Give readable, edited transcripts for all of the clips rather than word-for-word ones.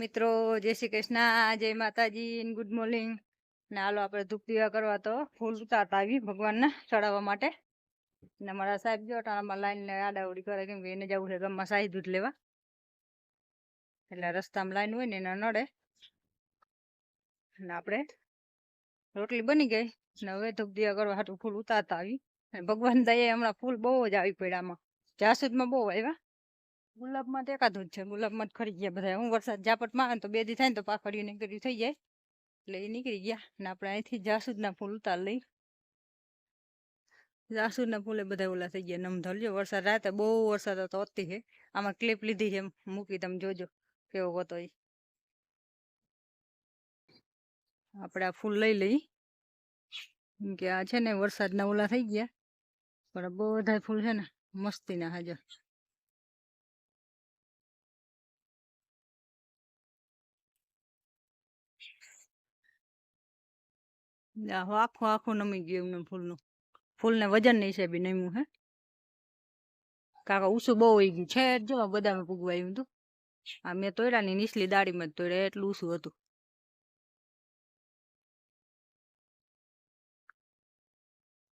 મિત્રો, જય શ્રી કૃષ્ણ, જય માતાજી, ગુડ મોર્નિંગ. ને હાલો આપણે ધૂપ દીવા કરવા તો ફૂલ ઉતારતા આવી ભગવાનને ચડાવવા માટે. ને મારા સાહેબ જો ટાણામાં લાઈન આડાવડી કરે કેમ કે એને જવું છે ગામમાં શાહી દૂધ લેવા, એટલે રસ્તામાં લાઈન હોય ને એને નડે. ને આપણે રોટલી બની ગઈ ને હવે ધૂપ દીવા કરવા હાટું ફૂલ ઉતારતા આવી. ભગવાન દયા હમણાં ફૂલ બહુ જ આવી પડ્યા આમાં, જાસૂદમાં બહુ આવ્યા. ગુલાબમાં તો એકાદું જ છે, ગુલાબમાં જ ખરી ગયા બધા. હું વરસાદ ઝાપટ મારે તો 2 દી થાય ને તો પાખડીયું ને કર્યું થઈ જાય, એટલે એ નીકળી ગયા. ને આપણે અહીંથી જાસૂદના ફૂલ ઉતાર લઈ. જાસૂદના ફૂલે બધા ઓલા થઈ ગયા નમધલ. જો વરસાદ રાતે બહુ વરસાદ હતો, અતિ છે. આમાં ક્લિપ લીધી છે, મૂકી તમે જોજો કેવો હતો એ. આપણે આ ફૂલ લઈ લઈ કે આ છે ને વરસાદના ઓલા થઈ ગયા, પણ બધા ફૂલ છે ને મસ્તીના હાજર. આખું આખું નમી ગયું એમને ફૂલનું. ફૂલને વજન ની છે બી નમ્યું હે. કાકા ઊંચું બહુ હોય ગયું છે, જો બધામાં પૂગવા આવ્યું હતું. આ મેં તોડ્યા ની નીચલી દાડીમાં જ તોડ્યા, એટલું ઊંચું હતું.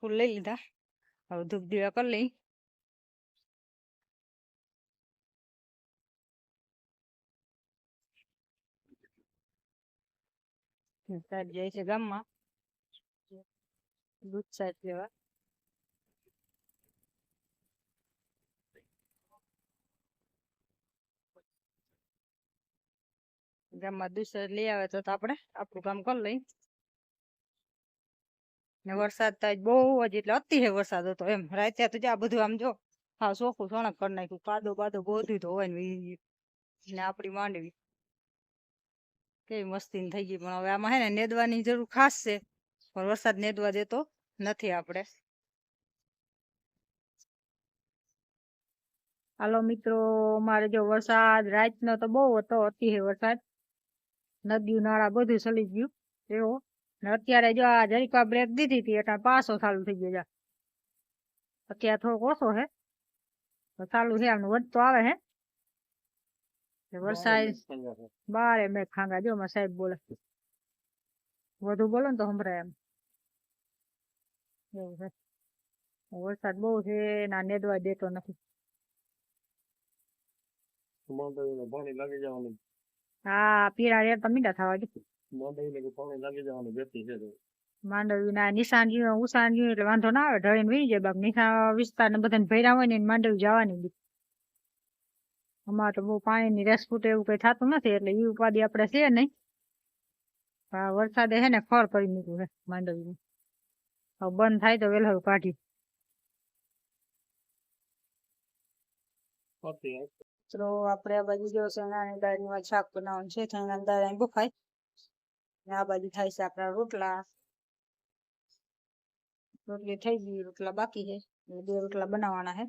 ફૂલ લઈ લીધા, હવે ધૂપ દીવા કરી લઈ. સાહેબ જાય છે ગામમાં દૂધ સાહેબ લેવા. ગામમાં દૂધ સાહેબ લઈ આવે તો આપણે આપણું કામ કરી લઈ. ને વરસાદ તો બહુ જ, એટલે અતિ હે વરસાદ હતો એમ. રાતે તો જ્યાં બધું આમ જો હા ચોખ્ખું સણક કરી નાખ્યું, કાદો બાદો બધું તો હોય ને આપણી માંડવી કેવી મસ્તી થઈ ગઈ. પણ હવે આમાં હે ને નેદવાની જરૂર ખાસ છે, પણ વરસાદ નેદવા દેતો નથી. આપણે હાલો મિત્રો, અમારે જો વરસાદ રાતનો તો બહુ હતો, અતિ હે વરસાદ. નદીઓ નાળા બધું ચલી ગયું એવો. ને અત્યારે જો આ જરીક બ્રેક દીધી હતી એટલે પાછો ચાલુ થઈ ગયો. અત્યારે થોડોક ઓછો હે, ચાલુ છે આમ વધતો આવે હે વરસાદ. બારે મેં ખાંગા જો મારા સાહેબ બોલે, વધુ બોલો ને તો સંભળાય એમ. એવું છે, વરસાદ બહુ છે ના નેદવા દેતો નથી. હા, પીળા રેર તો મીંડા થવા દે. માંડવી ના નિશાન ઉસાન એટલે વાંધો ના આવે, ઢળીને વી જાય. બાકી નિશાન વિસ્તાર ને બધાને ભર્યા હોય ને માંડવી જવાની બી. અમારે તો બહુ પાણીની રસ ફૂટે એવું કઈ થતું નથી, એટલે એ ઉપાધિ આપણે છે નહીં. હા, વરસાદે હે ને ખર કરી મૂક્યું હે માંડવીનું. હવે બંધ થાય તો વેલું કાઢી. તો આપણે આ બાજુ જો ચણાની દાળનું શાક બનાવવાનું છે, ચણાની દાળ બફાય ને આ બાજુ થાય છે આપણા રોટલા. રોટલી થઈ ગઈ, રોટલા બાકી છે, 2 રોટલા બનાવવાના છે.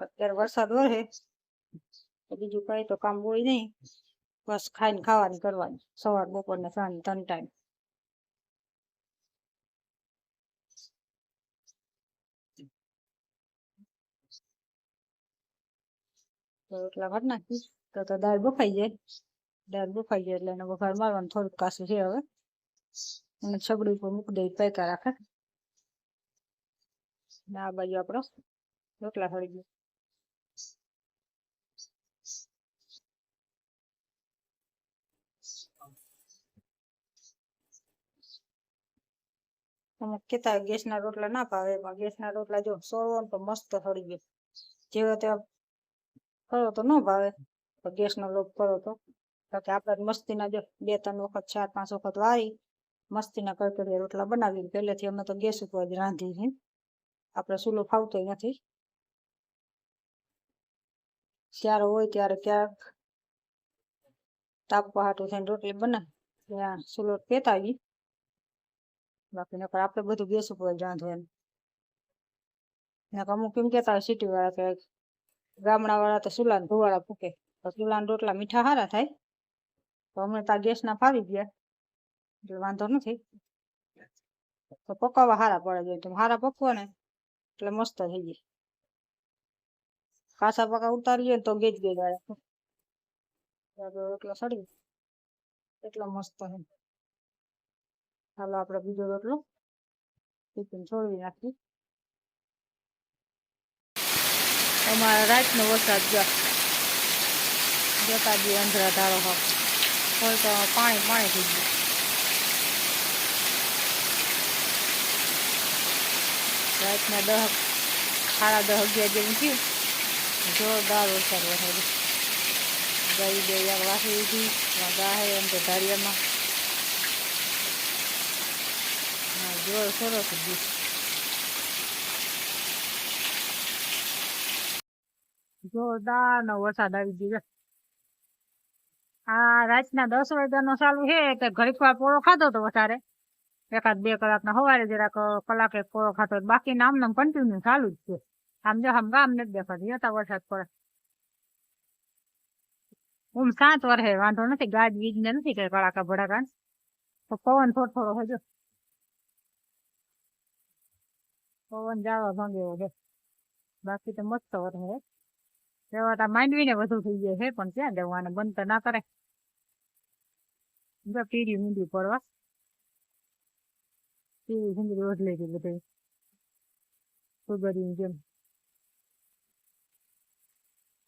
અત્યારે વરસાદ વરસે, બીજું કઈ તો કામ હોય નહીં, બસ ખાઈને ખાવાની કરવાની, સવાર બપોર ને સાંજ 3 ટાઈમ. રોટલા કરી નાખી તો દાળ બફાઈ જાય. દાળ બફાઈ જાય એટલે એને વઘાર મારવાનું, થોડુંક કાસું છે હવે. અને છગડી ઉપર મૂકી દઈ પેકા રાખે. ને આ બાજુ આપણો રોટલા થઈ ગયા. અમુક કેતા ગેસના રોટલા ના ભાવે, એમાં ગેસના રોટલા જો સોળવો તો મસ્ત થડી ગયો. જેવો ત્યાં કરો તો ન ભાવે, તો ગેસનો લોટ કરો તો કે આપણે મસ્તીના જો 2-3 વખત 4-5 વખત વારી મસ્તીના કરકરિયા રોટલા બનાવી. પહેલેથી અમે તો ગેસ ઉપર જ રાંધી છે, આપણે ચૂલો ફાવતો નથી. ત્યારે હોય ત્યારે ક્યાંક તાપવા હાટું થઈને રોટલી બનાવી ત્યાં ચૂલો પેતાવી. બાકી નકર આપણે બધું ગેસ ઉપર જ રાંધવાનું. અમુક એમ કેતા હોય સિટી વાળા કે ગામડા વાળા તો ચૂલાને ધુવાળા ફૂકે, તો ચૂલાના રોટલા મીઠા સારા થાય. તો અમે ત્યાં ગેસના ફાવી ગયા, એટલે વાંધો નથી. તો પકાવવા હારા પડે જોઈએ. તમે હારા પકવો ને એટલે મસ્ત થઈ જાય. કાચા પાકા ઉતારીએ તો ગેજ ગેજ આવે. રોટલો સડી એટલો મસ્ત છે. ચાલો આપણે બીજો રોટલો ટિફિન છોડવી નાખી. અમારા રાતનો વરસાદ જતા જઈએ અંધરા ધારો હોય તો પાણી પાણી થઈ ગયું. રાતના 10 સાડા 10 11 જેવું થયું. જોરદાર વરસાદ વરસાદ ગઈ બે એક વાસી ઉઠી ગાહે એમ તો ધારિયામાં જોર સરસ ગયું. જોરદાર નો વરસાદ આવી ગયો. આ રાતના 10 વાગ્યાનો ચાલુ છે કે ઘડીક વાર પોળો ખાધો તો વધારે 1-2 કલાકના સવારે જરાક કલાક એક પોળો ખાતો બાકી નામ કન્ટિન્યુ ચાલુ જ છે. આમ જો આમ ગામ નથી દેખાતી હતા વરસાદ પડે. શાંત વરસે વાંધો નથી. ગાજ વીજ ને નથી કે કડાકા ભડાકા. તો પવન થોડો હજો પવન જાવા ભાંગેવો છે. બાકી તો મસ્ત વરસે. એવા માંડવીને વધુ થઈ જાય છે પણ ક્યાં દેવાને બંધ તો ના કરે. પીરી મીંડી પડવા પીરી મીંડી વધલે છે બધે સુગરીની જેમ.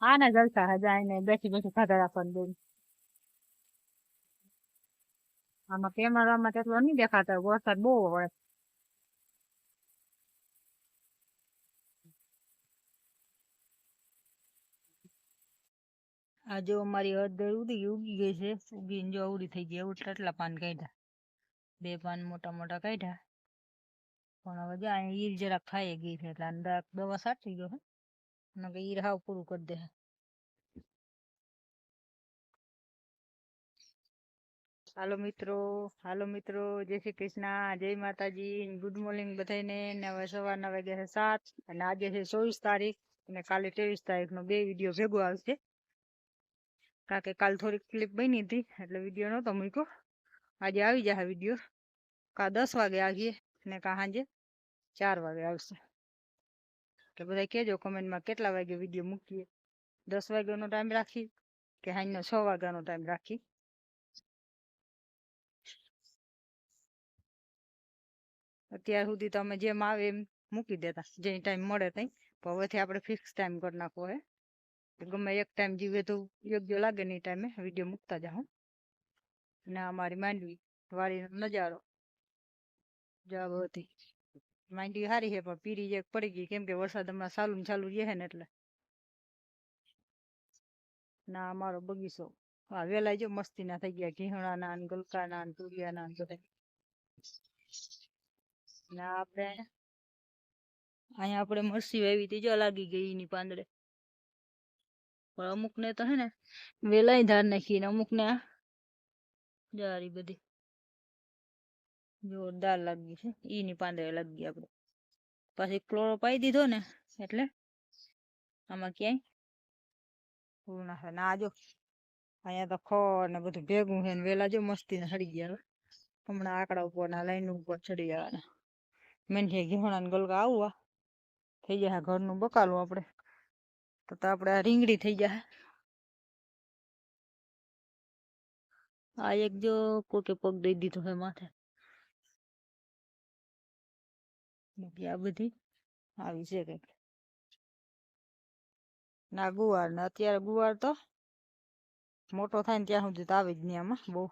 આને જલસા હે જાય બેસી બેસી ખાધા રાખવાનું. આમાં કેમેરામાં તેટલો નહીં દેખાતો વરસાદ બહુ હોય. આ જો અમારી હળદર ઉગી ગઈ છે. ઉગીને જો અવડી થઈ ગઈ. એવું કેટલા પાન કાઢ્યા. 2 પાન મોટા મોટા કાઢ્યા. પણ હવે જ્યાં ઈર જરાક ખાઈ ગઈ છે એટલે અંદર દવા સાચી ગયો છે. ઈર હાવ પૂરું કરી દે. હાલો મિત્રો જય શ્રી કૃષ્ણ, જય માતાજી, ગુડ મોર્નિંગ બધાને. ને હવે સવારના વાગ્યા છે 7 અને આજે છે 24 તારીખ અને કાલે 23 તારીખનો 2 વિડીયો ભેગો આવશે. કારણ કે કાલ થોડીક ક્લિપ બની હતી એટલે વિડીયો નહોતો મૂક્યો. આજે આવી જશે વિડીયો. કા 10 વાગે આવીએ ને કા સાંજે 4 વાગે આવશે. એટલે બધા કહેજો કમેન્ટમાં કેટલા વાગે વિડીયો મૂકીએ. 10 વાગ્યાનો ટાઈમ રાખી કે સાંજનો 6 વાગ્યાનો ટાઈમ રાખી. અત્યાર સુધી તમે જેમ આવે એમ મૂકી દેતા જે ટાઈમ મળે ત્યાં. પણ હવેથી આપણે ફિક્સ ટાઈમ કરી નાખવો હે. ગમે એક ટાઈમ જીવે તો યોગ્ય લાગે ને એ ટાઈમે વિડીયો મૂકતા જાઉં. ને અમારી માંડવી વાડીનો નજારો જવાબ હતી. માંડવી સારી છે પણ પીરી એક પડી ગઈ કેમ કે વરસાદ હમણાં ચાલુ રહે ને એટલે. ના અમારો બગીચો વેલા જો મસ્તી ના થઈ ગયા. ઘીહણાના ને ગલકાના ને તુરિયાના ને બધા. ના આપણે મરસી વાવી હતી જો લાગી ગઈ એની પાંદડે. પણ અમુક ને તો હે ને વેલાય ધાર નાખી ને અમુક ને જારી બધી જોરદાર લાગી છે. એની પાંદડે લાગી આપણે પછી ક્લોરો પાઈ દીધો ને એટલે આમાં ક્યાંય પૂરું ના થાય. ના જો અહીંયા તો ખોળ ને બધું ભેગું છે ને વેલા જો મસ્તી ને સડી ગયા. હમણાં આકડા ઉપર ના લાઈન ઉપર ચડી જવાના. મેંઠિયા ઘીહોણા ને ગલકા આવવા થઈ જાય ઘરનું બકાલું આપણે તો આપણે આ રીંગણી થઈ જાય. આ એક જો કોકે પગ દઈ દીધો છે માથે. આ બધી આવી છે કઈક. ના ગુવાર ને અત્યારે ગુવાર તો મોટો થાય ને ત્યાં સુધી તો આવે જ નહીં આમાં બહુ.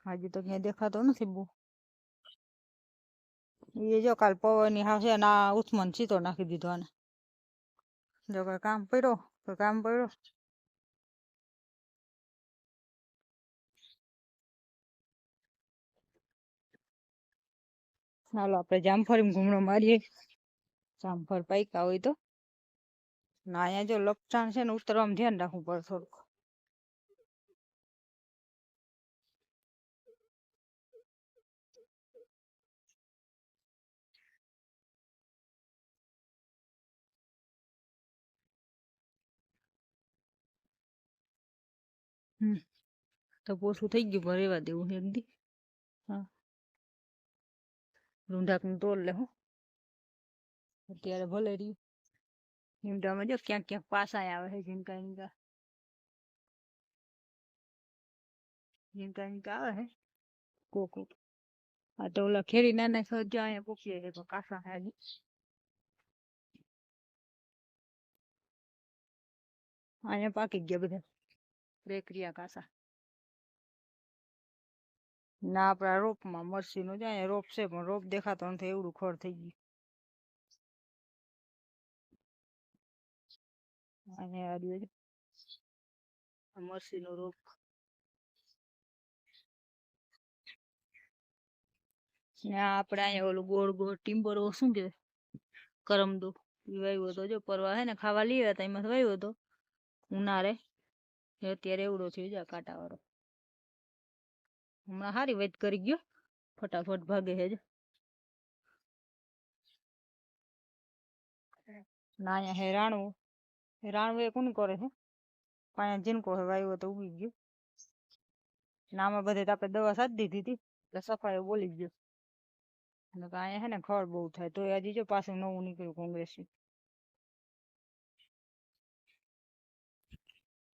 હજી તો ક્યાંય દેખાતો નથી બહુ. એ જો કાલ પવનની હાશે ના ઉથમન સીતો નાખી દીધો આને. જો કોઈ કામ પડ્યો ચાલો આપણે જામફળી ઘૂમણો મારીએ. જામફળ પાક્યા હોય તો. ના અહીંયા જો લપચાણ છે ને ઉતરવામાં ધ્યાન રાખવું પડે થોડુંક. તો પોસું થઈ ગયું પણ રેવા દેવું એક દી. હા રૂંઢાકનું તોડ લે હું અત્યારે ભલે રહ્યું. ઈંડામાં જો ક્યાંક ક્યાંક પાસા આવે છે ઝીંકા ઝીંકા આવે છે કોક. આ તો ઓલા ખેરી નાના સજા અહીંયા પોકીએ છે તો કાસા છે હજી. અહીંયા પાકી ગયા બધા બેકરિયા કાસા. ના આપડા રોપમાં મરસી નું જાય રોપ છે પણ રોપ દેખાતો નથી એવડું ખડ થઈ ગયું. અને મરસી નો રોપ આપડે અહીંયા ઓલું ગોળ ગોળ ટીમ્બરો શું કે કરમદો વાવ્યો હતો જો પરવા હે ને ખાવા લઈ હતા એમાં વાવ્યો હતો ઉનાળે અત્યારે એવડો થયો જા કાંટા વાળો. હમણાં હારી વેત કરી ગયો ફટાફટ ભાગે છે. ના અહીંયા હે રાણવું એ કોણ કરે છે પાયા જીનકો હે વાવ્યો તો ઉગી ગયો. નામાં બધે આપણે દવા સાધી દીધી હતી એટલે સફાઈ બોલી ગયો. અહીંયા હે ને ખડ બહુ થાય તો હજી જો પાછું નવું નીકળ્યું કોંગ્રેસી.